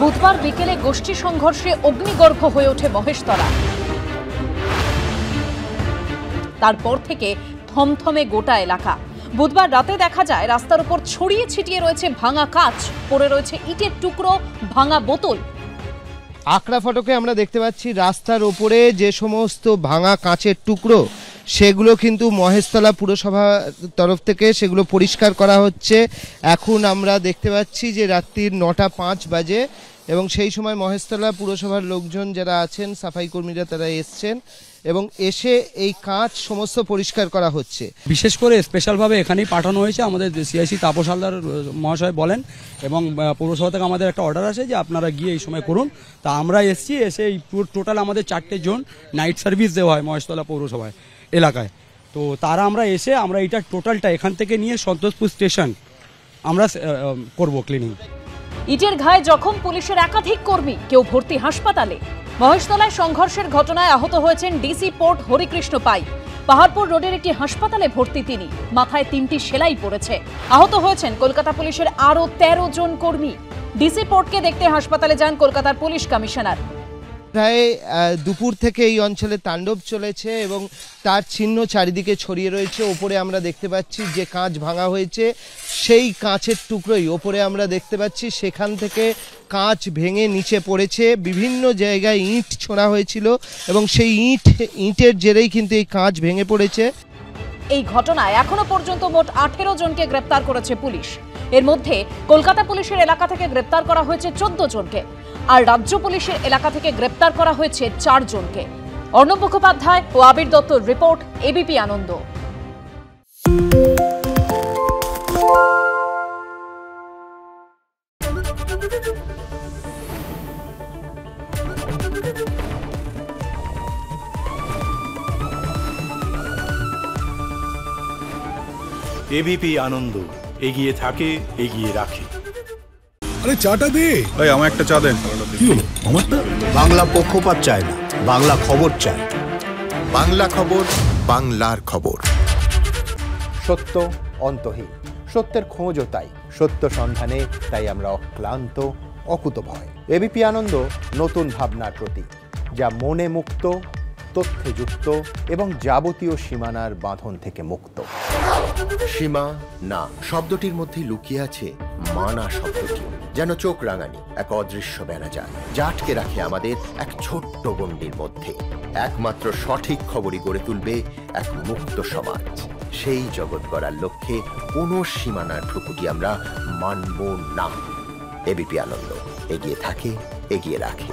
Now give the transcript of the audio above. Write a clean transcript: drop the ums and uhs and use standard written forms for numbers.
বুধবার বিকেলে গোষ্ঠী সংঘর্ষে অগ্নিগর্ভ হয়ে ওঠে মহেশতলা। তারপর থেকে থমথমে গোটা এলাকা। বুধবার রাতে দেখা যায় রাস্তার উপর ছড়িয়ে ছিটিয়ে রয়েছে ভাঙা কাঁচ, পড়ে রয়েছে ইটের টুকরো, ভাঙা বোতল। আকরা ফটকে আমরা দেখতে পাচ্ছি রাস্তার ওপরে যে সমস্ত ভাঙা কাঁচের টুকরো সেগুলো কিন্তু মহেশতলা পুরসভা তরফ থেকে সেগুলো পরিষ্কার করা হচ্ছে। এখন আমরা দেখতে পাচ্ছি যে রাত্রির 9:05 বাজে এবং সেই সময় মহেশতলা পুরসভার লোকজন যারা আছেন, সাফাই কর্মীরা, তারা এসছেন এবং এসে এই কাঁচ সমস্ত পরিষ্কার করা হচ্ছে। বিশেষ করে স্পেশালভাবে এখানেই পাঠানো হয়েছে। আমাদের সিআইসি তাপস হালদার মহাশয় বলেন এবং পৌরসভা থেকে আমাদের একটা অর্ডার আছে যে আপনারা গিয়ে এই সময় করুন। তা আমরা এসছি, এসে এই টোটাল আমাদের 4টে জোন নাইট সার্ভিস দেওয়া হয় মহেশতলা পৌরসভায় এলাকায়। তো তারা আমরা এসে আমরা এটা টোটালটা এখান থেকে নিয়ে সন্তোষপুর স্টেশন আমরা করব ক্লিনিং। ইটের ঘায়ে জখম পুলিশের একাধিক কর্মী, কেউ ভর্তি হাসপাতালে। মহেশতলায় সংঘর্ষের ঘটনায় আহত হয়েছেন ডিসি পোর্ট হরিকৃষ্ণ পাই। পাহাড়পুর রোডের একটি হাসপাতালে ভর্তি তিনি, মাথায় 3টি সেলাই পড়েছে। আহত হয়েছেন কলকাতা পুলিশের আরও 13 জন কর্মী। ডিসি পোর্টকে দেখতে হাসপাতালে যান কলকাতার পুলিশ কমিশনার। প্রায় দুপুর থেকে এই অঞ্চলে তাণ্ডব চলেছে এবং তার চিহ্ন চারিদিকে ছড়িয়ে রয়েছে। ওপরে আমরা দেখতে পাচ্ছি যে কাঁচ ভাঙা হয়েছে, সেই কাঁচের টুকরোই ওপরে আমরা দেখতে পাচ্ছি, সেখান থেকে কাঁচ ভেঙে নিচে পড়েছে। বিভিন্ন জায়গায় ইট ছোঁড়া হয়েছিল এবং সেই ইটের জেরেই কিন্তু এই কাঁচ ভেঙে পড়েছে। এই ঘটনায় এখনো পর্যন্ত মোট 18 জনকে গ্রেপ্তার করেছে পুলিশ। এর মধ্যে কলকাতা পুলিশের এলাকা থেকে গ্রেপ্তার করা হয়েছে 14 জনকে, আর রাজ্য পুলিশের এলাকা থেকে গ্রেপ্তার করা হয়েছে 4 জনকে। অর্ণব মুখোপাধ্যায় ও আবির দত্তর রিপোর্ট, এবিপি আনন্দ। এবিপি আনন্দ, এগিয়ে থাকে, এগিয়ে রাখে। আরে চাটা দে ভাই, আমার একটা চা দেন। কি হলো আমারটা? বাংলা পক্ষপাত চায় না, বাংলা খবর চায়। বাংলা খবর, বাংলার খবর। সত্য অন্তহীন, সত্যের খোঁজও তাই, সত্য সন্ধানে তাই আমরা অক্লান্ত, অকুতভয়। এবিপি আনন্দ নতুন ভাবনার প্রতীক, যা মনে মুক্ত, তথ্যে যুক্ত এবং যাবতীয় সীমানার বাঁধন থেকে মুক্ত। সীমা না শব্দটির মধ্যে লুকিয়ে আছে মানা শব্দটি, যেন চোখ রাঙানি এক অদৃশ্য বেড়াজাল, যা আটকে রাখে আমাদের এক ছোট্ট গণ্ডির মধ্যে। একমাত্র সঠিক খবরই গড়ে তুলবে এক মুক্ত সমাজ। সেই জগৎ গড়ার লক্ষ্যে কোনো সীমানার ঠুকুটি আমরা মানব না। এবিপি আনন্দ, এগিয়ে থাকে, এগিয়ে রাখে।